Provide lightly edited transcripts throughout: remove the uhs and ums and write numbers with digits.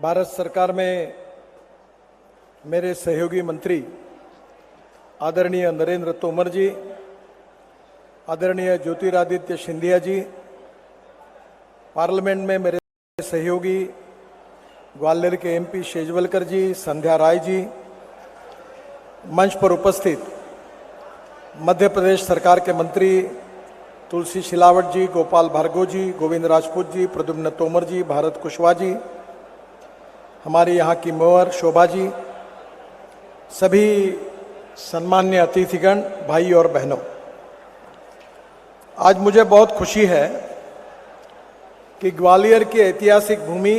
भारत सरकार में मेरे सहयोगी मंत्री आदरणीय नरेंद्र तोमर जी, आदरणीय ज्योतिरादित्य सिंधिया जी, पार्लियामेंट में मेरे सहयोगी ग्वालियर के एमपी शेजवलकर जी, संध्या राय जी, मंच पर उपस्थित मध्य प्रदेश सरकार के मंत्री तुलसी सिलावट जी, गोपाल भार्गव जी, गोविंद राजपूत जी, प्रद्युम्न तोमर जी, भारत कुशवाहा जी, हमारे यहाँ की मेयर शोभा जी, सभी सम्मान्य अतिथिगण, भाई और बहनों, आज मुझे बहुत खुशी है कि ग्वालियर की ऐतिहासिक भूमि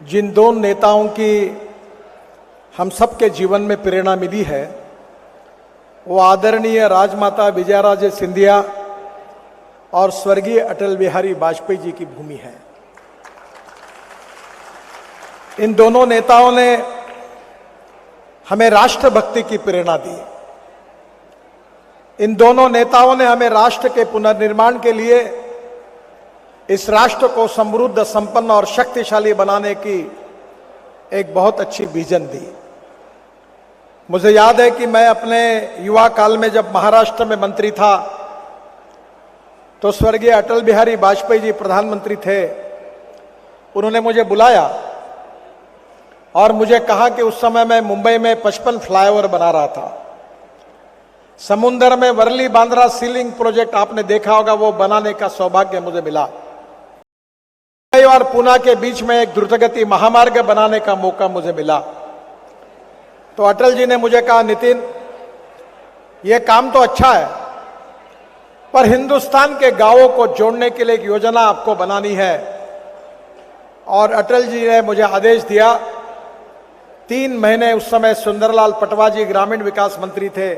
जिन दो नेताओं की हम सबके जीवन में प्रेरणा मिली है, वो आदरणीय राजमाता विजयाराजे सिंधिया और स्वर्गीय अटल बिहारी वाजपेयी जी की भूमि है। इन दोनों नेताओं ने हमें राष्ट्रभक्ति की प्रेरणा दी। इन दोनों नेताओं ने हमें राष्ट्र के पुनर्निर्माण के लिए इस राष्ट्र को समृद्ध, संपन्न और शक्तिशाली बनाने की एक बहुत अच्छी विजन दी। मुझे याद है कि मैं अपने युवा काल में जब महाराष्ट्र में मंत्री था तो स्वर्गीय अटल बिहारी वाजपेयी जी प्रधानमंत्री थे। उन्होंने मुझे बुलाया और मुझे कहा कि उस समय मैं मुंबई में 55 फ्लाईओवर बना रहा था। समुंदर में वर्ली बांद्रा सीलिंग प्रोजेक्ट आपने देखा होगा, वो बनाने का सौभाग्य मुझे मिला। मुंबई और पुणे के बीच में एक द्रुतगति महामार्ग बनाने का मौका मुझे मिला। तो अटल जी ने मुझे कहा, नितिन, ये काम तो अच्छा है, पर हिंदुस्तान के गांवों को जोड़ने के लिए एक योजना आपको बनानी है। और अटल जी ने मुझे आदेश दिया। 3 महीने उस समय सुंदरलाल पटवा जी ग्रामीण विकास मंत्री थे,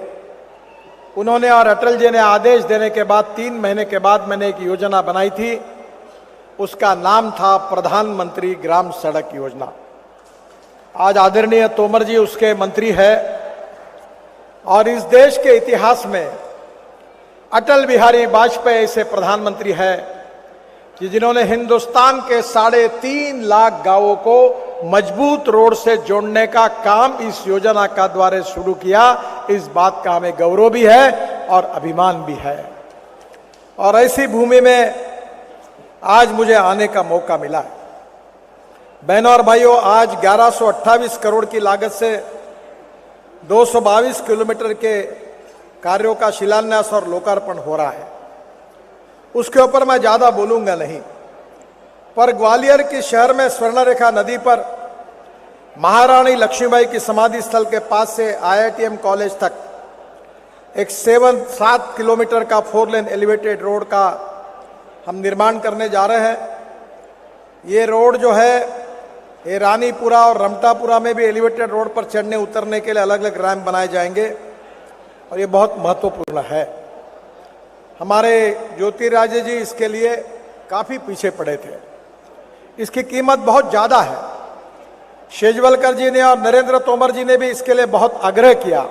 उन्होंने और अटल जी ने आदेश देने के बाद 3 महीने के बाद मैंने एक योजना बनाई थी। उसका नाम था प्रधानमंत्री ग्राम सड़क योजना। आज आदरणीय तोमर जी उसके मंत्री है और इस देश के इतिहास में अटल बिहारी वाजपेयी ऐसे प्रधानमंत्री है कि जिन्होंने हिंदुस्तान के 3.5 लाख गांवों को मजबूत रोड से जोड़ने का काम इस योजना का द्वारा शुरू किया। इस बात का हमें गौरव भी है और अभिमान भी है। और ऐसी भूमि में आज मुझे आने का मौका मिला है। बहनों और भाइयों, आज 1128 करोड़ की लागत से 222 किलोमीटर के कार्यों का शिलान्यास और लोकार्पण हो रहा है। उसके ऊपर मैं ज्यादा बोलूंगा नहीं, पर ग्वालियर के शहर में स्वर्णरेखा नदी पर महारानी लक्ष्मीबाई की समाधि स्थल के पास से IITM कॉलेज तक एक 7 किलोमीटर का 4 लेन एलिवेटेड रोड का हम निर्माण करने जा रहे हैं। ये रोड जो है, ये रानीपुरा और रमटापुरा में भी एलिवेटेड रोड पर चढ़ने उतरने के लिए अलग अलग रैंप बनाए जाएंगे और ये बहुत महत्वपूर्ण है। हमारे ज्योतिरादित्य जी इसके लिए काफी पीछे पड़े थे। इसकी कीमत बहुत ज्यादा है। शेजवलकर जी ने और नरेंद्र तोमर जी ने भी इसके लिए बहुत आग्रह किया,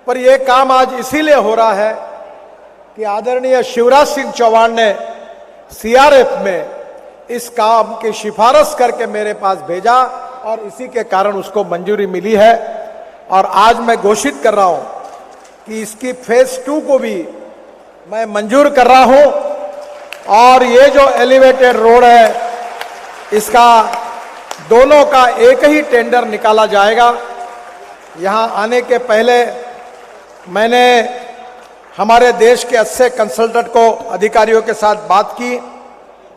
पर यह काम आज इसीलिए हो रहा है कि आदरणीय शिवराज सिंह चौहान ने CRF में इस काम की सिफारिश करके मेरे पास भेजा और इसी के कारण उसको मंजूरी मिली है। और आज मैं घोषित कर रहा हूं कि इसकी फेज 2 को भी मैं मंजूर कर रहा हूं। और ये जो एलिवेटेड रोड है, इसका दोनों का एक ही टेंडर निकाला जाएगा। यहां आने के पहले मैंने हमारे देश के अच्छे कंसल्टेंट को, अधिकारियों के साथ बात की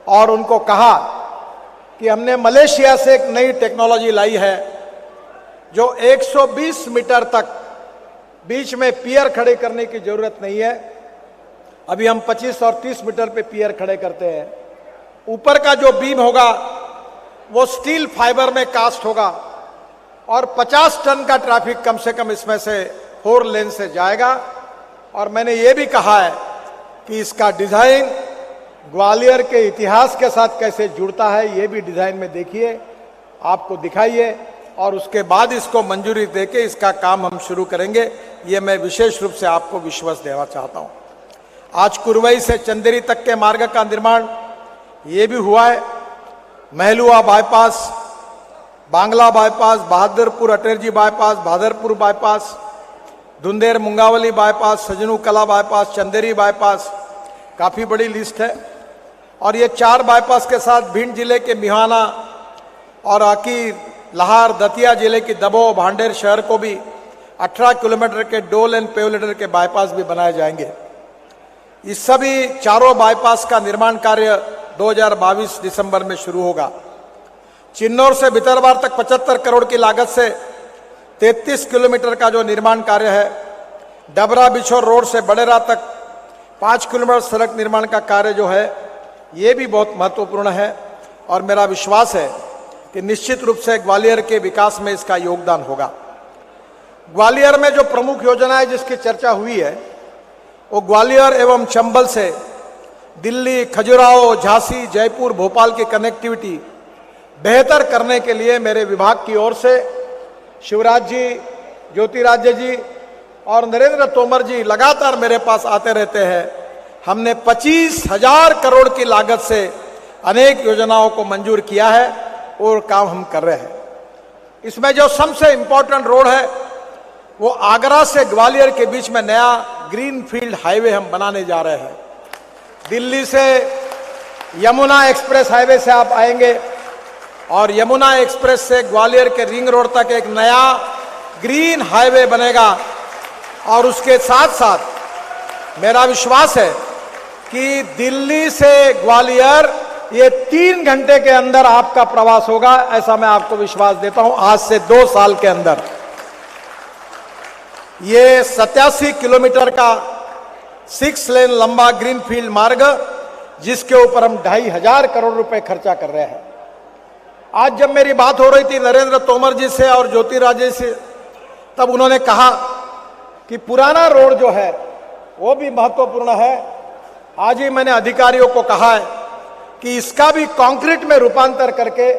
और उनको कहा कि हमने मलेशिया से एक नई टेक्नोलॉजी लाई है जो 120 मीटर तक बीच में पियर खड़े करने की जरूरत नहीं है। अभी हम 25 और 30 मीटर पे पियर खड़े करते हैं। ऊपर का जो बीम होगा वो स्टील फाइबर में कास्ट होगा और 50 टन का ट्रैफिक कम से कम इसमें से 4 लेन से जाएगा। और मैंने ये भी कहा है कि इसका डिजाइन ग्वालियर के इतिहास के साथ कैसे जुड़ता है, ये भी डिजाइन में देखिए, आपको दिखाइए और उसके बाद इसको मंजूरी देके इसका काम हम शुरू करेंगे। ये मैं विशेष रूप से आपको विश्वास देना चाहता हूं। आज कुरवई से चंदेरी तक के मार्ग का निर्माण ये भी हुआ है। Mahalua bypass, Bangla bypass, Bahadurpur Atarji bypass, Bhadarpur bypass, Dhundher Mungaoli bypass, Sajnu Kala bypass, Chanderi bypass, काफ़ी बड़ी लिस्ट है। और ये 4 बाईपास के साथ भिंड जिले के मिहाना और आकी लाहार दतिया जिले की दबोह भांडेर शहर को भी 18 किलोमीटर के डोल एंड पेवलेटर के बाईपास भी बनाए जाएंगे। इस सभी चारों बाईपास का निर्माण कार्य 2022 दिसंबर में शुरू होगा। चिन्नौर से भितरवार तक 75 करोड़ की लागत से 33 किलोमीटर का जो निर्माण कार्य है, डबरा बिछोर रोड से बड़ेरा तक 5 किलोमीटर सड़क निर्माण का कार्य जो है ये भी बहुत महत्वपूर्ण है। और मेरा विश्वास है कि निश्चित रूप से ग्वालियर के विकास में इसका योगदान होगा। ग्वालियर में जो प्रमुख योजनाएं जिसकी चर्चा हुई है वो ग्वालियर एवं चंबल से दिल्ली, खजुराहो, झांसी, जयपुर, भोपाल की कनेक्टिविटी बेहतर करने के लिए मेरे विभाग की ओर से शिवराज जी, ज्योतिरादित्य जी और नरेंद्र तोमर जी लगातार मेरे पास आते रहते हैं। हमने 25,000 करोड़ की लागत से अनेक योजनाओं को मंजूर किया है और काम हम कर रहे हैं। इसमें जो सबसे इंपॉर्टेंट रोड है वो आगरा से ग्वालियर के बीच में नया ग्रीनफील्ड हाईवे हम बनाने जा रहे हैं। दिल्ली से यमुना एक्सप्रेस हाईवे से आप आएंगे और यमुना एक्सप्रेस से ग्वालियर के रिंग रोड तक एक नया ग्रीन हाईवे बनेगा। और उसके साथ साथ मेरा विश्वास है कि दिल्ली से ग्वालियर ये 3 घंटे के अंदर आपका प्रवास होगा, ऐसा मैं आपको विश्वास देता हूं। आज से 2 साल के अंदर ये 87 किलोमीटर का 6 लेन लंबा ग्रीनफील्ड मार्ग, जिसके ऊपर हम 2,500 करोड़ रुपए खर्चा कर रहे हैं। आज जब मेरी बात हो रही थी नरेंद्र तोमर जी से और ज्योतिरादित्य से, तब उन्होंने कहा कि पुराना रोड जो है वो भी महत्वपूर्ण है। आज ही मैंने अधिकारियों को कहा है कि इसका भी कंक्रीट में रूपांतर करके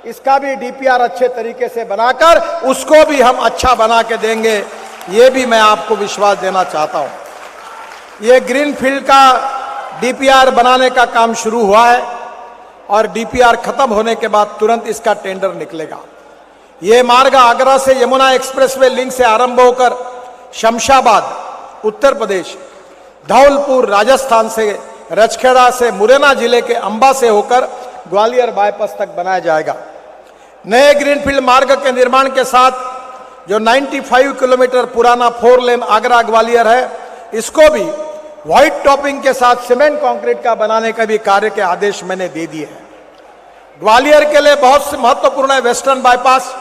इसका भी डीपीआर अच्छे तरीके से बनाकर उसको भी हम अच्छा बना के देंगे, ये भी मैं आपको विश्वास देना चाहता हूं। ये ग्रीनफील्ड का डीपीआर बनाने का काम शुरू हुआ है और डीपीआर खत्म होने के बाद तुरंत इसका टेंडर निकलेगा। ये मार्ग आगरा से यमुना एक्सप्रेसवे लिंक से आरंभ होकर शमशाबाद उत्तर प्रदेश, धौलपुर राजस्थान से, रचखेड़ा से मुरैना जिले के अंबा से होकर ग्वालियर बाईपास तक बनाया जाएगा। नए ग्रीनफील्ड मार्ग के निर्माण के साथ जो 95 किलोमीटर पुराना 4 लेन आगरा ग्वालियर है, इसको भी व्हाइट टॉपिंग के साथ सीमेंट कंक्रीट का बनाने का भी कार्य के आदेश मैंने दे दिए हैं। ग्वालियर के लिए बहुत महत्वपूर्ण है वेस्टर्न बाईपास।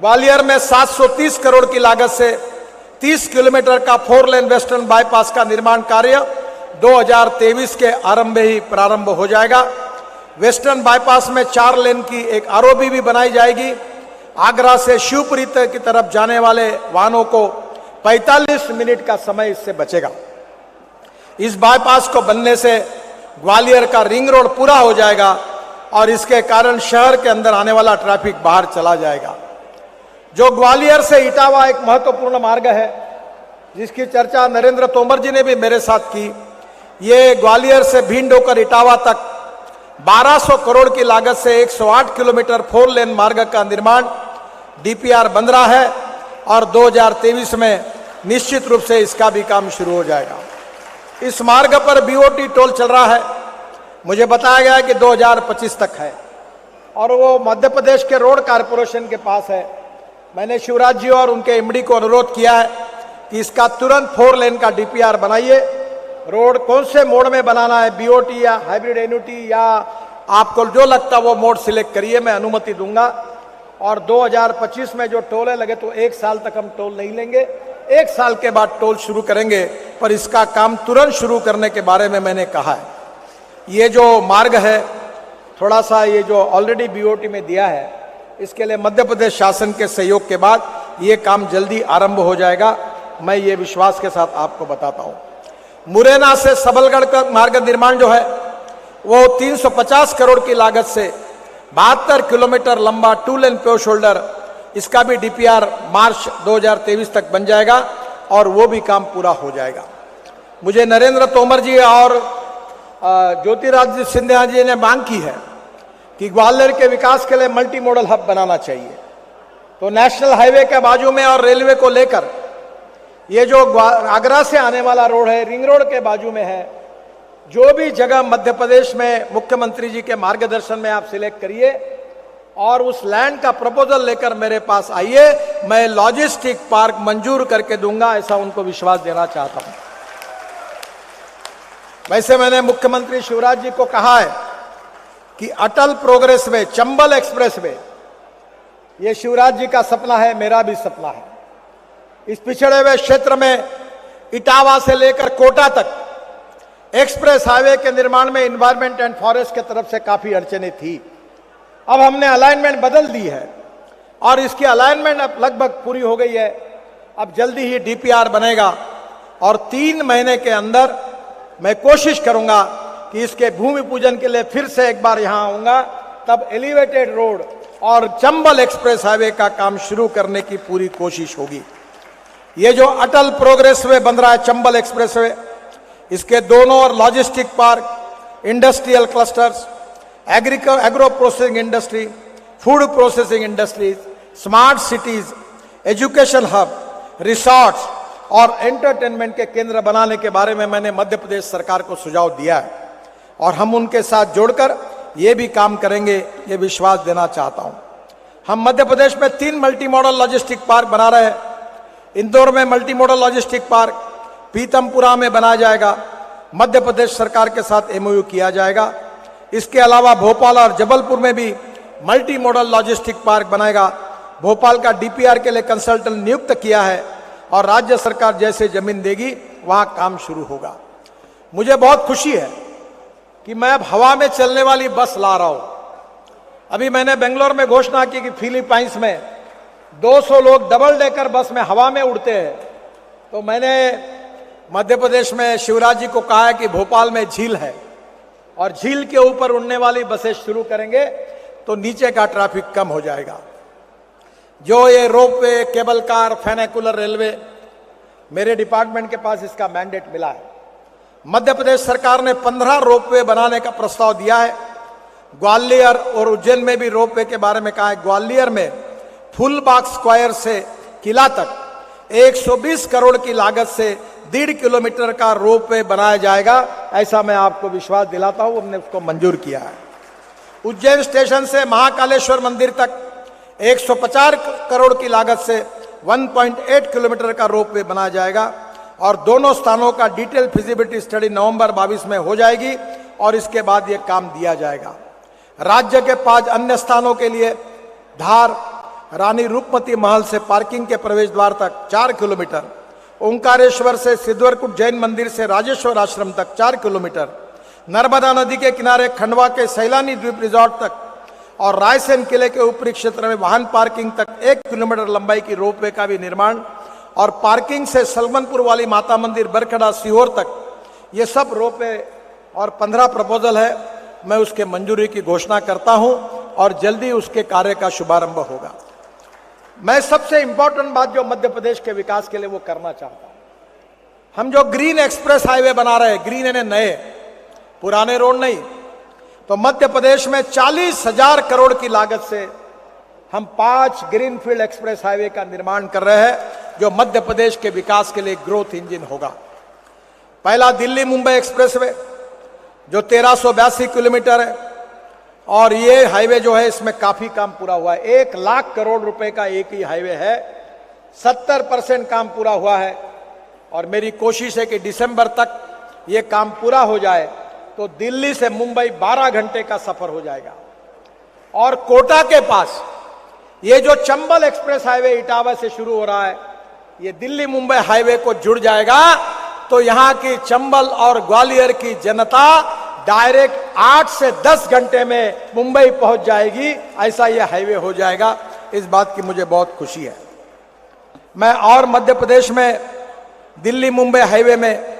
ग्वालियर में 730 करोड़ की लागत से 30 किलोमीटर का 4 लेन वेस्टर्न बाईपास का निर्माण कार्य 2023 के आरंभ ही प्रारंभ हो जाएगा। वेस्टर्न बाईपास में 4 लेन की एक आरओबी भी बनाई जाएगी। आगरा से शिवपुरी की तरफ जाने वाले वाहनों को 45 मिनट का समय इससे बचेगा। इस बाईपास को बनने से ग्वालियर का रिंग रोड पूरा हो जाएगा और इसके कारण शहर के अंदर आने वाला ट्रैफिक बाहर चला जाएगा। जो ग्वालियर से इटावा एक महत्वपूर्ण मार्ग है जिसकी चर्चा नरेंद्र तोमर जी ने भी मेरे साथ की। ये ग्वालियर से भिंड होकर इटावा तक 1200 करोड़ की लागत से 108 किलोमीटर 4 लेन मार्ग का निर्माण डीपीआर बन रहा है और 2023 में निश्चित रूप से इसका भी काम शुरू हो जाएगा। इस मार्ग पर बीओटी टोल चल रहा है, मुझे बताया गया है कि 2025 तक है और वो मध्य प्रदेश के रोड कारपोरेशन के पास है। मैंने शिवराज जी और उनके एमडी को अनुरोध किया है कि इसका तुरंत 4 लेन का डीपीआर बनाइए। रोड कौन से मोड में बनाना है, बीओटी या हाइब्रिड एन्युटी या आपको जो लगता है वो मोड सिलेक्ट करिए, मैं अनुमति दूंगा। और 2025 में जो टोल है लगे तो 1 साल तक हम टोल नहीं लेंगे, 1 साल के बाद टोल शुरू करेंगे, पर इसका काम तुरंत शुरू करने के बारे में मैंने कहा है। ये जो मार्ग है थोड़ा सा ये जो ऑलरेडी बीओटी में दिया है, इसके लिए मध्य प्रदेश शासन के सहयोग के बाद ये काम जल्दी आरंभ हो जाएगा, मैं ये विश्वास के साथ आपको बताता हूँ। मुरैना से सबलगढ़ का मार्ग निर्माण जो है वो 350 करोड़ की लागत से 72 किलोमीटर लंबा 2 लेन पेव शोल्डर, इसका भी डीपीआर मार्च 2023 तक बन जाएगा और वो भी काम पूरा हो जाएगा। मुझे नरेंद्र तोमर जी और ज्योतिरादित्य सिंधिया जी ने मांग की है कि ग्वालियर के विकास के लिए मल्टी मॉडल हब बनाना चाहिए। तो नेशनल हाईवे के बाजू में और रेलवे को लेकर ये जो आगरा से आने वाला रोड है, रिंग रोड के बाजू में है, जो भी जगह मध्य प्रदेश में मुख्यमंत्री जी के मार्गदर्शन में आप सिलेक्ट करिए और उस लैंड का प्रपोजल लेकर मेरे पास आइए, मैं लॉजिस्टिक पार्क मंजूर करके दूंगा, ऐसा उनको विश्वास देना चाहता हूं। वैसे मैंने मुख्यमंत्री शिवराज जी को कहा है कि Atal progress way, Chambal express way, ये शिवराज जी का सपना है, मेरा भी सपना है। इस पिछड़े हुए क्षेत्र में इटावा से लेकर कोटा तक एक्सप्रेस हाईवे के निर्माण में एनवायरमेंट एंड फॉरेस्ट के तरफ से काफी अड़चने थी। अब हमने अलाइनमेंट बदल दी है और इसकी अलाइनमेंट अब लगभग पूरी हो गई है। अब जल्दी ही डीपीआर बनेगा और 3 महीने के अंदर मैं कोशिश करूंगा कि इसके भूमि पूजन के लिए फिर से एक बार यहां आऊंगा, तब एलिवेटेड रोड और चंबल एक्सप्रेस हाईवे का काम शुरू करने की पूरी कोशिश होगी। ये जो अटल प्रोग्रेस वे बन रहा है, चंबल एक्सप्रेस वे, इसके दोनों ओर logistic park, industrial clusters, agro processing industry, food processing industries, smart cities, education hub, resorts और एंटरटेनमेंट के केंद्र बनाने के बारे में मैंने मध्य प्रदेश सरकार को सुझाव दिया है और हम उनके साथ जोड़कर ये भी काम करेंगे, ये विश्वास देना चाहता हूं। हम मध्य प्रदेश में 3 मल्टी मॉडल लॉजिस्टिक पार्क बना रहे हैं। इंदौर में multi modal logistic park, Pitampura में बनाया जाएगा, मध्य प्रदेश सरकार के साथ एमओयू किया जाएगा। इसके अलावा भोपाल और जबलपुर में भी मल्टी मॉडल लॉजिस्टिक पार्क बनाएगा। भोपाल का डीपीआर के लिए कंसल्टेंट नियुक्त किया है और राज्य सरकार जैसे जमीन देगी वहां काम शुरू होगा। मुझे बहुत खुशी है कि मैं अब हवा में चलने वाली बस ला रहा हूं। अभी मैंने बेंगलोर में घोषणा की कि फिलीपाइंस में 200 लोग डबल डेकर बस में हवा में उड़ते हैं। तो मैंने मध्य प्रदेश में शिवराज जी को कहा है कि भोपाल में झील है और झील के ऊपर उड़ने वाली बसें शुरू करेंगे तो नीचे का ट्रैफिक कम हो जाएगा। जो ये रोपवे, केबल कार, फेनेकुलर रेलवे, मेरे डिपार्टमेंट के पास इसका मैंडेट मिला है। मध्य प्रदेश सरकार ने 15 रोपवे बनाने का प्रस्ताव दिया है। ग्वालियर और उज्जैन में भी रोपवे के बारे में कहा है। ग्वालियर में फुलबाग स्क्वायर से किला तक 120 करोड़ की लागत से 1.5 किलोमीटर का रोपवे बनाया जाएगा, ऐसा मैं आपको विश्वास दिलाता हूं। हमने उसको मंजूर किया है। उज्जैन स्टेशन से महाकालेश्वर मंदिर तक 150 करोड़ की लागत से 1.8 किलोमीटर का रोपवे बनाया जाएगा और दोनों स्थानों का डिटेल फिजिबिलिटी स्टडी नवंबर 22 में हो जाएगी और इसके बाद यह काम दिया जाएगा। राज्य के 5 अन्य स्थानों के लिए धार, रानी रूपमती महल से पार्किंग के प्रवेश द्वार तक 4 किलोमीटर, ओंकारेश्वर से सिद्धवरकुट जैन मंदिर से राजेश्वर आश्रम तक 4 किलोमीटर, नर्मदा नदी के किनारे खंडवा के सैलानी द्वीप रिजॉर्ट तक और रायसेन किले के ऊपरी क्षेत्र में वाहन पार्किंग तक 1 किलोमीटर लंबाई की रोपवे का भी निर्माण और पार्किंग से सलमनपुर वाली माता मंदिर बरखड़ा सीहोर तक, ये सब रोपवे और 15 प्रपोजल है। मैं उसके मंजूरी की घोषणा करता हूं और जल्दी उसके कार्य का शुभारंभ होगा। मैं सबसे इंपॉर्टेंट बात जो मध्य प्रदेश के विकास के लिए वो करना चाहता हूं, हम जो ग्रीन एक्सप्रेस हाईवे बना रहे हैं, ग्रीन यानी नए, पुराने रोड नहीं, तो मध्य प्रदेश में 40,000 करोड़ की लागत से हम 5 ग्रीनफील्ड एक्सप्रेस हाईवे का निर्माण कर रहे हैं, जो मध्य प्रदेश के विकास के लिए ग्रोथ इंजन होगा। पहला दिल्ली मुंबई एक्सप्रेसवे जो 1382 किलोमीटर है और ये हाईवे जो है इसमें काफी काम पूरा हुआ है। 1 लाख करोड़ रुपए का एक ही हाईवे है, 70% काम पूरा हुआ है और मेरी कोशिश है कि दिसंबर तक ये काम पूरा हो जाए तो दिल्ली से मुंबई 12 घंटे का सफर हो जाएगा। और कोटा के पास ये जो चंबल एक्सप्रेस हाईवे इटावा से शुरू हो रहा है, ये दिल्ली मुंबई हाईवे को जुड़ जाएगा तो यहां की चंबल और ग्वालियर की जनता डायरेक्ट 8 से 10 घंटे में मुंबई पहुंच जाएगी, ऐसा ये हाईवे हो जाएगा। इस बात की मुझे बहुत खुशी है। मैं और मध्य प्रदेश में दिल्ली मुंबई हाईवे में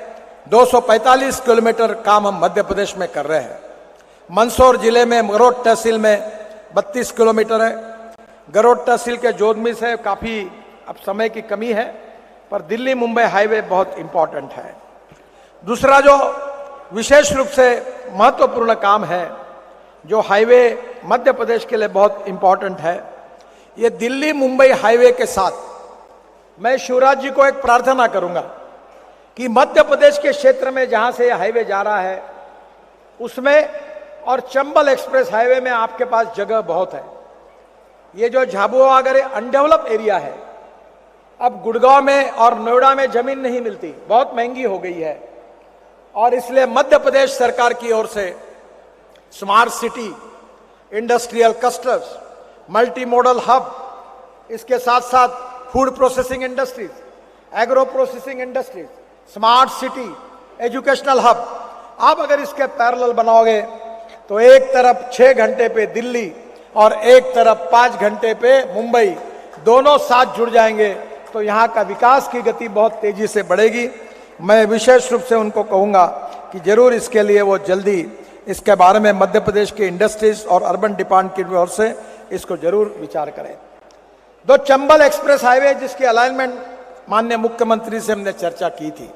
245 किलोमीटर काम हम मध्य प्रदेश में कर रहे हैं। मंदसौर जिले में गरोड तहसील में 32 किलोमीटर है। गरोड तहसील के जोधमी से काफी अब समय की कमी है, पर दिल्ली मुंबई हाईवे बहुत इंपॉर्टेंट है। दूसरा जो विशेष रूप से महत्वपूर्ण काम है जो हाईवे मध्य प्रदेश के लिए बहुत इंपॉर्टेंट है, ये दिल्ली मुंबई हाईवे के साथ मैं शिवराज जी को एक प्रार्थना करूंगा कि मध्य प्रदेश के क्षेत्र में जहां से हाईवे जा रहा है उसमें और चंबल एक्सप्रेस हाईवे में आपके पास जगह बहुत है। ये जो झाबुआ अगर अनडेवलप एरिया है, अब गुड़गांव में और नोएडा में जमीन नहीं मिलती, बहुत महंगी हो गई है, और इसलिए मध्य प्रदेश सरकार की ओर से smart city, industrial clusters, multi modal hub, इसके साथ साथ food processing industries, agro processing industries, smart city, educational hub, आप अगर इसके पैरेलल बनाओगे तो एक तरफ 6 घंटे पे दिल्ली और एक तरफ 5 घंटे पे मुंबई, दोनों साथ जुड़ जाएंगे तो यहाँ का विकास की गति बहुत तेजी से बढ़ेगी। मैं विशेष रूप से उनको कहूँगा कि जरूर इसके लिए वो जल्दी इसके बारे में मध्य प्रदेश के इंडस्ट्रीज और अर्बन डिपार्टमेंट की ओर से इसको जरूर विचार करें। दो चंबल एक्सप्रेस हाईवे जिसकी अलाइनमेंट माननीय मुख्यमंत्री से हमने चर्चा की थी,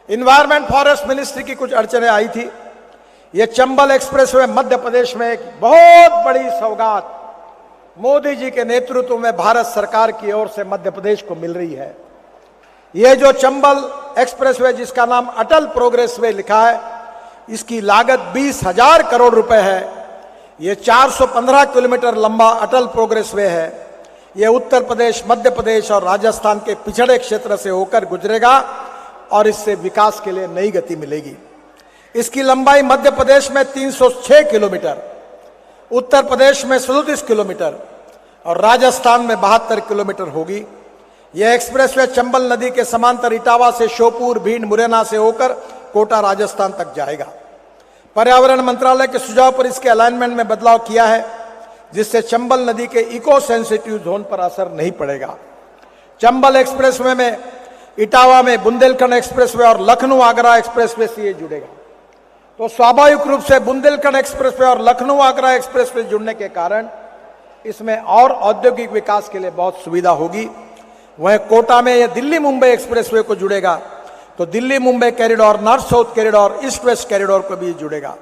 इन्वायरमेंट फॉरेस्ट मिनिस्ट्री की कुछ अड़चनें आई थी। ये चंबल एक्सप्रेस वे मध्य प्रदेश में एक बहुत बड़ी सौगात मोदी जी के नेतृत्व में भारत सरकार की ओर से मध्य प्रदेश को मिल रही है। ये जो चंबल एक्सप्रेस वे जिसका नाम अटल प्रोग्रेस वे लिखा है, इसकी लागत 20,000 करोड़ रुपए है। ये 415 किलोमीटर लंबा अटल प्रोग्रेस वे है। ये उत्तर प्रदेश, मध्य प्रदेश और राजस्थान के पिछड़े क्षेत्र से होकर गुजरेगा और इससे विकास के लिए नई गति मिलेगी। इसकी लंबाई मध्य प्रदेश में 306 किलोमीटर, उत्तर प्रदेश में 37 किलोमीटर और राजस्थान में 72 किलोमीटर होगी। यह एक्सप्रेसवे चंबल नदी के समांतर इटावा से श्योपुर, भिंड, मुरैना से होकर कोटा, राजस्थान तक जाएगा। पर्यावरण मंत्रालय के सुझाव पर इसके अलाइनमेंट में बदलाव किया है जिससे चंबल नदी के इको सेंसिटिव जोन पर असर नहीं पड़ेगा। चंबल एक्सप्रेसवे में इटावा में बुंदेलखंड एक्सप्रेसवे और लखनऊ आगरा एक्सप्रेसवे से ये जुड़ेगा। तो स्वाभाविक रूप से बुंदेलखंड एक्सप्रेसवे और लखनऊ आगरा एक्सप्रेसवे जुड़ने के कारण इसमें और औद्योगिक विकास के लिए बहुत सुविधा होगी। वह कोटा में यह दिल्ली मुंबई एक्सप्रेसवे को जुड़ेगा तो Delhi Mumbai corridor, north south corridor, east west corridor को भी जुड़ेगा।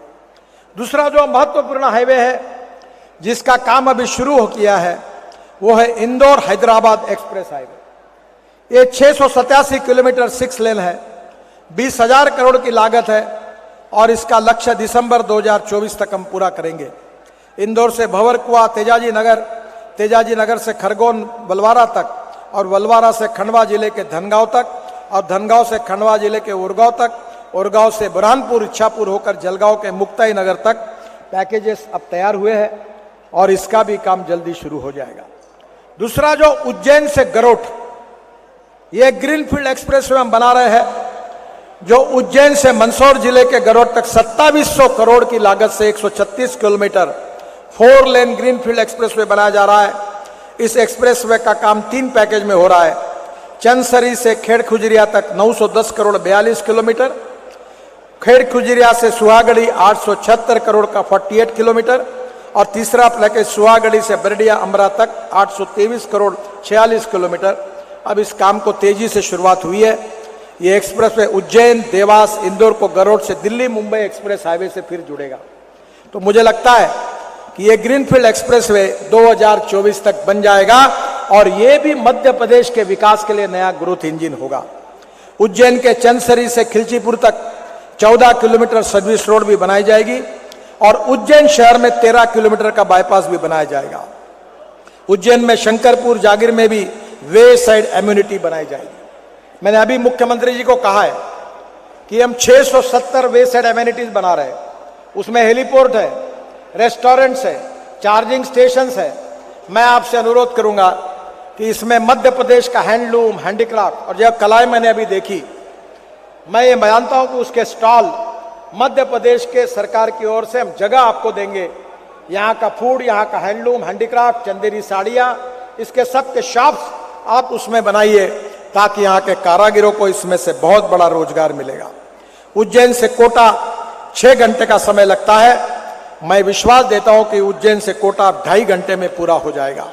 दूसरा जो महत्वपूर्ण हाईवे है जिसका काम अभी शुरू हो किया है वो है इंदौर हैदराबाद एक्सप्रेस हाईवे। ये 687 किलोमीटर 6 लेन है, 20,000 करोड़ की लागत है और इसका लक्ष्य दिसंबर 2024 तक हम पूरा करेंगे। इंदौर से भंवरकुआ, तेजाजी नगर से खरगोन बलवारा तक और बलवारा से खंडवा जिले के धनगांव तक और धनगांव से खंडवा जिले के उरगांव तक, उरगांव से बुरहानपुर, इच्छापुर होकर जलगांव के मुक्ताई नगर तक पैकेजेस अब तैयार हुए हैं और इसका भी काम जल्दी शुरू हो जाएगा। दूसरा जो उज्जैन से गरोठ, ये ग्रीनफील्ड एक्सप्रेसवे हम बना रहे हैं जो उज्जैन से मंदसौर जिले के गरोठ तक 2700 करोड़ की लागत से 136 किलोमीटर 4 लेन ग्रीनफील्ड एक्सप्रेसवे बनाया जा रहा है। इस एक्सप्रेसवे का काम 3 पैकेज में हो रहा है। चंदसरी से खेड़ खुजरिया तक 910 करोड़ 42 किलोमीटर, खेड़ खुजरिया से सुहागढ़ी 876 करोड़ का 48 किलोमीटर और तीसरा पैकेज सुहागढ़ी से बरडिया अमरा तक 823 करोड़ 46 किलोमीटर। अब इस काम को तेजी से शुरुआत हुई है। ये एक्सप्रेसवे उज्जैन, देवास, इंदौर को गरोठ से दिल्ली मुंबई एक्सप्रेस हाईवे से फिर जुड़ेगा। तो मुझे लगता है कि ये ग्रीनफील्ड एक्सप्रेसवे 2024 तक बन जाएगा और ये भी मध्य प्रदेश के विकास के लिए नया ग्रोथ इंजन होगा। उज्जैन के चंदसरी से खिलचीपुर तक 14 किलोमीटर सर्विस रोड भी बनाई जाएगी और उज्जैन शहर में 13 किलोमीटर का बाईपास भी बनाया जाएगा। उज्जैन में शंकरपुर, जागीर में भी वे साइड एम्यूनिटी बनाई जाएगी। मैंने अभी मुख्यमंत्री जी को कहा है कि हम 670 वे साइड एम्यूनिटीज बना रहे हैं। उसमें हेलीपोर्ट है, रेस्टोरेंट्स है, चार्जिंग स्टेशंस है। मैं आपसे अनुरोध करूंगा कि इसमें मध्य प्रदेश का हैंडलूम, हैंडीक्राफ्ट और जो कलाएं मैंने अभी देखी, मैं ये मानता हूं कि उसके स्टॉल मध्य प्रदेश के सरकार की ओर से हम जगह आपको देंगे। यहाँ का फूड, यहाँ का हैंडलूम, हैंडीक्राफ्ट, चंदेरी साड़ियाँ, इसके सब के शॉप्स आप उसमें बनाइए ताकि यहाँ के कारागिरों को इसमें से बहुत बड़ा रोजगार मिलेगा। उज्जैन से कोटा 6 घंटे का समय लगता है। मैं विश्वास देता हूं कि उज्जैन से कोटा 2.5 घंटे में पूरा हो जाएगा।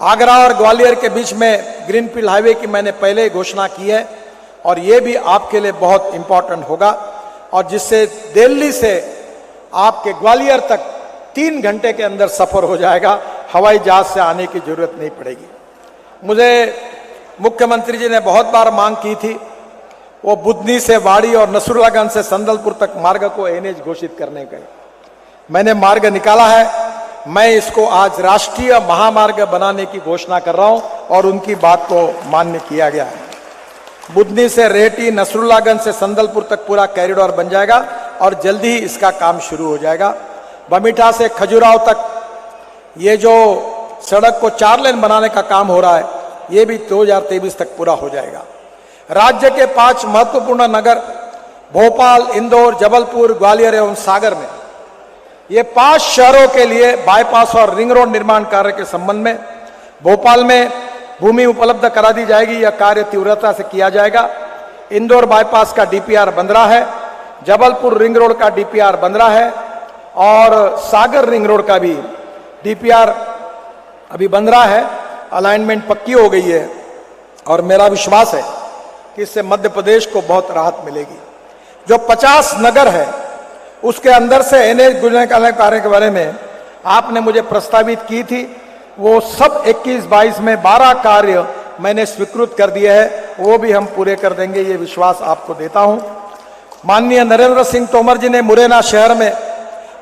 आगरा और ग्वालियर के बीच में ग्रीनफील्ड हाईवे की मैंने पहले ही घोषणा की है और ये भी आपके लिए बहुत इंपॉर्टेंट होगा और जिससे दिल्ली से आपके ग्वालियर तक 3 घंटे के अंदर सफर हो जाएगा, हवाई जहाज से आने की जरूरत नहीं पड़ेगी। मुझे मुख्यमंत्री जी ने बहुत बार मांग की थी, वो बुधनी से वाड़ी और नसरुल्लागंज से संदलपुर तक मार्ग को एनएच घोषित करने का। मैंने मार्ग निकाला है, मैं इसको आज राष्ट्रीय महामार्ग बनाने की घोषणा कर रहा हूं और उनकी बात को मान्य किया गया है। बुधनी से रेहटी, नसरुल्लागंज से संदलपुर तक पूरा कॉरिडोर बन जाएगा और जल्दी ही इसका काम शुरू हो जाएगा। बमीठा से खजुराहो तक ये जो सड़क को 4 लेन बनाने का काम हो रहा है, ये भी 2023 तक पूरा हो जाएगा। राज्य के 5 महत्वपूर्ण नगर भोपाल, इंदौर, जबलपुर, ग्वालियर एवं सागर में ये 5 शहरों के लिए बाईपास और रिंग रोड निर्माण कार्य के संबंध में भोपाल में भूमि उपलब्ध करा दी जाएगी। यह कार्य तीव्रता से किया जाएगा। इंदौर बाईपास का डीपीआर बन रहा है, जबलपुर रिंग रोड का डीपीआर बन रहा है और सागर रिंग रोड का भी डीपीआर अभी बन रहा है। अलाइनमेंट पक्की हो गई है और मेरा विश्वास है कि इससे मध्य प्रदेश को बहुत राहत मिलेगी। जो 50 नगर है उसके अंदर से एनएच गुजरने का कार्य के बारे में आपने मुझे प्रस्तावित की थी, वो सब 21-22 में 12 कार्य मैंने स्वीकृत कर दिए हैं, वो भी हम पूरे कर देंगे, ये विश्वास आपको देता हूं। माननीय नरेंद्र सिंह तोमर जी ने मुरैना शहर में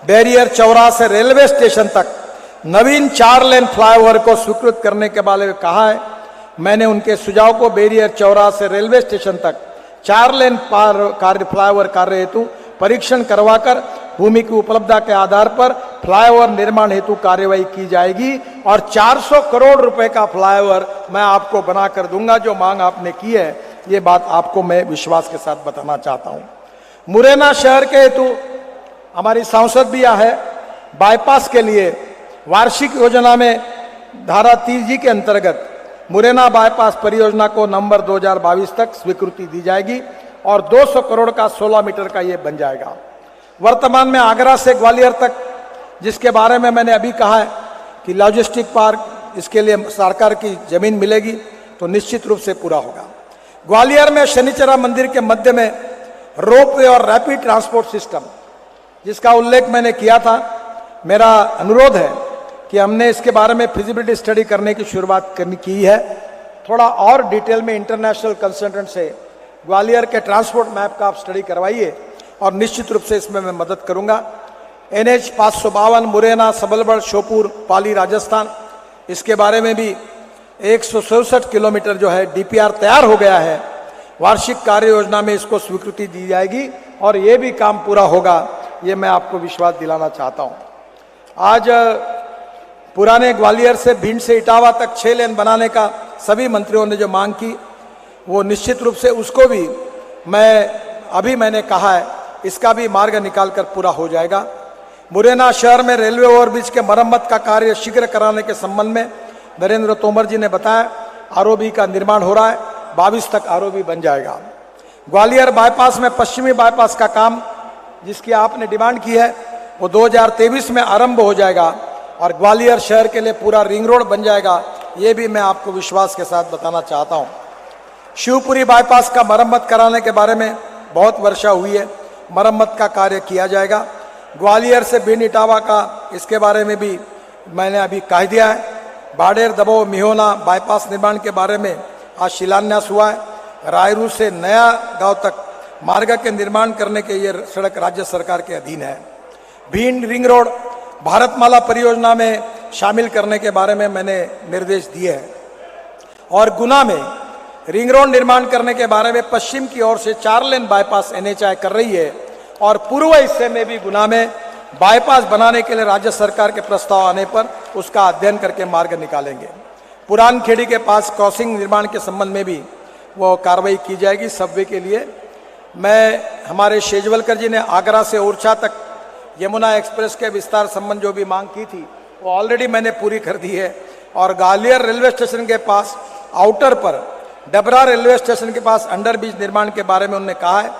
बैरियर चौराहा से रेलवे स्टेशन तक नवीन 4 लेन फ्लाईओवर को स्वीकृत करने के बारे में कहा है। मैंने उनके सुझाव को बैरियर चौराहा से रेलवे स्टेशन तक 4 लेन फ्लाईओवर कार्य हेतु परीक्षण करवाकर भूमि की उपलब्धता के आधार पर फ्लाईओवर निर्माण हेतु कार्यवाही की जाएगी और 400 करोड़ रुपए का फ्लाईओवर मैं आपको बनाकर दूंगा। जो मांग आपने की है, ये बात आपको मैं विश्वास के साथ बताना चाहता हूं। मुरैना शहर के हेतु हमारी सांसद भी है, बाईपास के लिए वार्षिक योजना में धारा 30G के अंतर्गत मुरैना बाईपास परियोजना को नवंबर 2022 तक स्वीकृति दी जाएगी और 200 करोड़ का 16 मीटर का ये बन जाएगा। वर्तमान में आगरा से ग्वालियर तक, जिसके बारे में मैंने अभी कहा है कि लॉजिस्टिक पार्क, इसके लिए सरकार की जमीन मिलेगी तो निश्चित रूप से पूरा होगा। ग्वालियर में शनिचरा मंदिर के मध्य में रोपवे और रैपिड ट्रांसपोर्ट सिस्टम, जिसका उल्लेख मैंने किया था, मेरा अनुरोध है कि हमने इसके बारे में फिजिबिलिटी स्टडी करने की शुरुआत की है। थोड़ा और डिटेल में इंटरनेशनल कंसल्टेंट से ग्वालियर के ट्रांसपोर्ट मैप का आप स्टडी करवाइए और निश्चित रूप से इसमें मैं मदद करूंगा। NH 552 मुरैना, सबलगढ़, श्योपुर, पाली, राजस्थान, इसके बारे में भी 167 किलोमीटर जो है डीपीआर तैयार हो गया है। वार्षिक कार्य योजना में इसको स्वीकृति दी जाएगी और ये भी काम पूरा होगा, ये मैं आपको विश्वास दिलाना चाहता हूं। आज पुराने ग्वालियर से भिंड से इटावा तक 6 लेन बनाने का सभी मंत्रियों ने जो मांग की, वो निश्चित रूप से उसको भी मैंने कहा है, इसका भी मार्ग निकालकर पूरा हो जाएगा। मुरैना शहर में रेलवे ओवरब्रिज के मरम्मत का कार्य शीघ्र कराने के संबंध में नरेंद्र तोमर जी ने बताया, आरओबी का निर्माण हो रहा है, 22 तक आरओबी बन जाएगा। ग्वालियर बाईपास में पश्चिमी बाईपास का काम, जिसकी आपने डिमांड की है, वो 2023 में आरंभ हो जाएगा और ग्वालियर शहर के लिए पूरा रिंग रोड बन जाएगा, ये भी मैं आपको विश्वास के साथ बताना चाहता हूँ। शिवपुरी बाईपास का मरम्मत कराने के बारे में बहुत वर्षा हुई है, मरम्मत का कार्य किया जाएगा। ग्वालियर से भिंड इटावा का, इसके बारे में भी मैंने अभी कह दिया है। बाड़ेर, दमोह, मिहोना बाईपास निर्माण के बारे में आज शिलान्यास हुआ है। रायरू से नया गांव तक मार्ग के निर्माण करने के ये सड़क राज्य सरकार के अधीन है। भिंड रिंग रोड भारतमाला परियोजना में शामिल करने के बारे में मैंने निर्देश दिए हैं और गुना में रिंग रोड निर्माण करने के बारे में पश्चिम की ओर से 4 लेन बाईपास NHAI कर रही है और पूर्व हिस्से में भी गुना में बाईपास बनाने के लिए राज्य सरकार के प्रस्ताव आने पर उसका अध्ययन करके मार्ग निकालेंगे। पुरान खेड़ी के पास क्रॉसिंग निर्माण के संबंध में भी वो कार्रवाई की जाएगी सबवे के लिए। हमारे शेजवलकर जी ने आगरा से ओरछा तक यमुना एक्सप्रेस के विस्तार संबंध जो भी मांग की थी, वो ऑलरेडी मैंने पूरी कर दी है। और ग्वालियर रेलवे स्टेशन के पास आउटर पर डबरा रेलवे स्टेशन के पास अंडरब्रिज निर्माण के बारे में उन्होंने कहा है,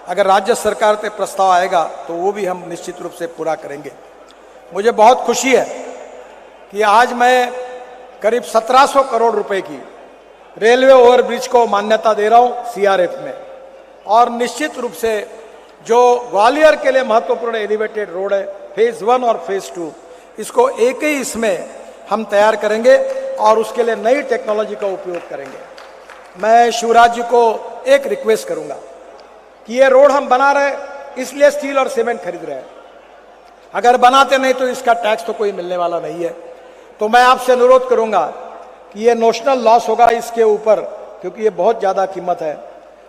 अगर राज्य सरकार से प्रस्ताव आएगा तो वो भी हम निश्चित रूप से पूरा करेंगे। मुझे बहुत खुशी है कि आज मैं करीब 1700 करोड़ रुपए की रेलवे ओवरब्रिज को मान्यता दे रहा हूं CRF में। और निश्चित रूप से जो ग्वालियर के लिए महत्वपूर्ण एलिवेटेड रोड है फेज 1 और फेज 2, इसको एक ही इसमें हम तैयार करेंगे और उसके लिए नई टेक्नोलॉजी का उपयोग करेंगे। मैं शिवराज जी को एक रिक्वेस्ट करूंगा कि ये रोड हम बना रहे इसलिए स्टील और सीमेंट खरीद रहे हैं, अगर बनाते नहीं तो इसका टैक्स तो कोई मिलने वाला नहीं है। तो मैं आपसे अनुरोध करूंगा कि ये नोशनल लॉस होगा इसके ऊपर, क्योंकि ये बहुत ज़्यादा कीमत है।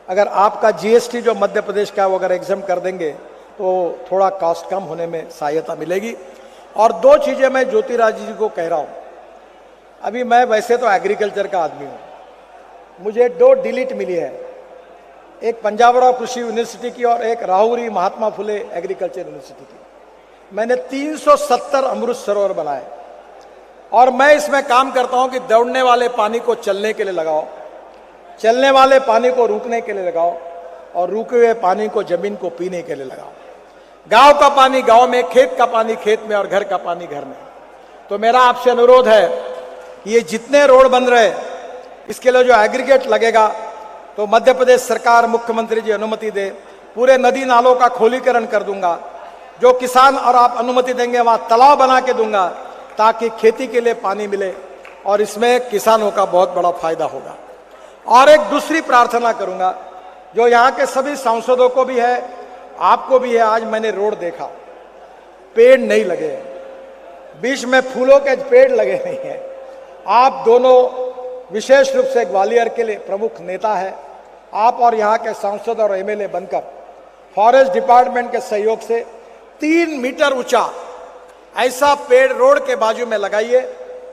अगर आपका जीएसटी जो मध्य प्रदेश का वो अगर एग्जाम कर देंगे तो थोड़ा कॉस्ट कम होने में सहायता मिलेगी। और दो चीज़ें मैं ज्योतिरादित्य जी को कह रहा हूँ। अभी मैं वैसे तो एग्रीकल्चर का आदमी हूँ, मुझे 2 डिलीट मिली है, एक पंजाबराव कृषि यूनिवर्सिटी की और एक राहुरी महात्मा फुले एग्रीकल्चर यूनिवर्सिटी की। मैंने 370 अमृत सरोवर बनाए और मैं इसमें काम करता हूं कि दौड़ने वाले पानी को चलने के लिए लगाओ, चलने वाले पानी को रुकने के लिए लगाओ और रुके हुए पानी को जमीन को पीने के लिए लगाओ। गांव का पानी गांव में, खेत का पानी खेत में और घर का पानी घर में। तो मेरा आपसे अनुरोध है, ये जितने रोड बन रहे इसके लिए जो एग्रीगेट लगेगा तो मध्य प्रदेश सरकार, मुख्यमंत्री जी अनुमति दे, पूरे नदी नालों का खोलीकरण कर दूंगा। जो किसान और आप अनुमति देंगे वहां तालाब बना के दूंगा ताकि खेती के लिए पानी मिले और इसमें किसानों का बहुत बड़ा फायदा होगा। और एक दूसरी प्रार्थना करूंगा जो यहाँ के सभी सांसदों को भी है, आपको भी है। आज मैंने रोड देखा, पेड़ नहीं लगे हैं, बीच में फूलों के पेड़ लगे नहीं हैं। आप दोनों विशेष रूप से ग्वालियर के लिए प्रमुख नेता है, आप और यहाँ के सांसद और एमएलए बनकर फॉरेस्ट डिपार्टमेंट के सहयोग से 3 मीटर ऊंचा ऐसा पेड़ रोड के बाजू में लगाइए।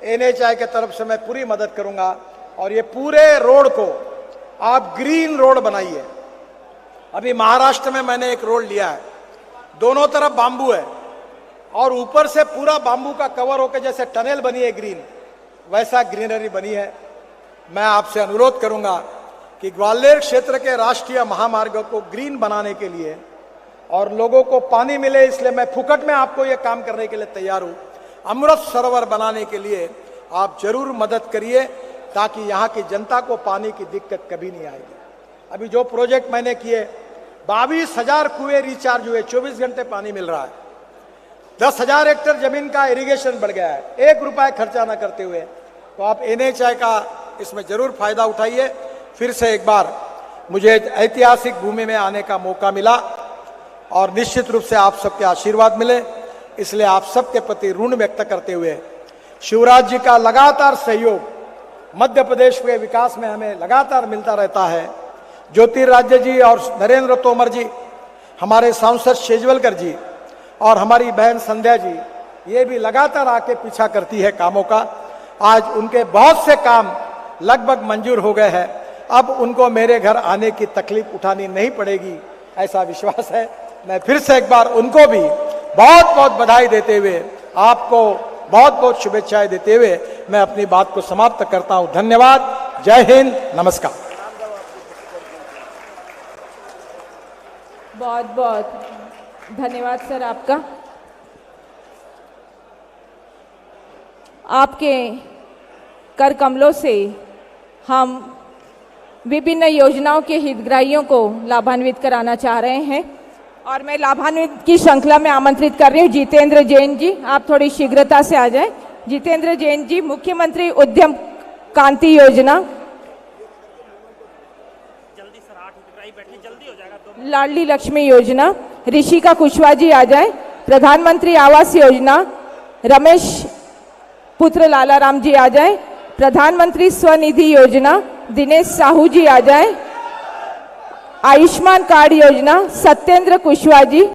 एनएचआई के तरफ से मैं पूरी मदद करूंगा और ये पूरे रोड को आप ग्रीन रोड बनाइए। अभी महाराष्ट्र में मैंने एक रोड लिया है, दोनों तरफ बांबू है और ऊपर से पूरा बांबू का कवर होकर जैसे टनल बनी है ग्रीन, वैसा ग्रीनरी बनी है। मैं आपसे अनुरोध करूंगा कि ग्वालियर क्षेत्र के राष्ट्रीय महामार्गों को ग्रीन बनाने के लिए और लोगों को पानी मिले, इसलिए मैं फुकट में आपको ये काम करने के लिए तैयार हूं। अमृत सरोवर बनाने के लिए आप जरूर मदद करिए ताकि यहाँ की जनता को पानी की दिक्कत कभी नहीं आएगी। अभी जो प्रोजेक्ट मैंने किए, 22,000 कुएं रिचार्ज हुए, 24 घंटे पानी मिल रहा है। 10,000 हेक्टेयर जमीन का इरिगेशन बढ़ गया है, 1 रुपया खर्चा न करते हुए। तो आप एनएचआई का इसमें जरूर फायदा उठाइए। फिर से एक बार मुझे ऐतिहासिक भूमि में आने का मौका मिला और निश्चित रूप से आप सबके आशीर्वाद मिले, इसलिए आप सबके प्रति ऋण व्यक्त करते हुए शिवराज जी का लगातार सहयोग मध्य प्रदेश के विकास में हमें लगातार मिलता रहता है। ज्योतिरादित्य जी और नरेंद्र तोमर जी, हमारे सांसद शेजवलकर जी और हमारी बहन संध्या जी, ये भी लगातार आके पीछा करती है कामों का। आज उनके बहुत से काम लगभग मंजूर हो गए हैं, अब उनको मेरे घर आने की तकलीफ उठानी नहीं पड़ेगी, ऐसा विश्वास है। मैं फिर से एक बार उनको भी बहुत बहुत बधाई देते हुए, आपको बहुत बहुत शुभेच्छाएं देते हुए मैं अपनी बात को समाप्त करता हूं। धन्यवाद। जय हिंद, नमस्कार। बहुत बहुत धन्यवाद सर आपका। आपके कर कमलों से हम विभिन्न योजनाओं के हितग्राहियों को लाभान्वित कराना चाह रहे हैं और मैं लाभान्वित की श्रृंखला में आमंत्रित कर रही हूँ जितेंद्र जैन जी। आप थोड़ी शीघ्रता से आ जाएं। जितेंद्र जैन जी, मुख्यमंत्री उद्यम क्रांति योजना, जल्दी सर 8 हितग्राही बैठे, जल्दी हो जाएगा। लाडली लक्ष्मी योजना, ऋषिका कुशवाहा जी आ जाए। प्रधानमंत्री आवास योजना, रमेश पुत्र लालाराम जी आ जाए। प्रधानमंत्री स्वनिधि योजना, दिनेश साहू जी आ जाए। आयुष्मान कार्ड योजना, सत्येंद्र कुशवाहा जी।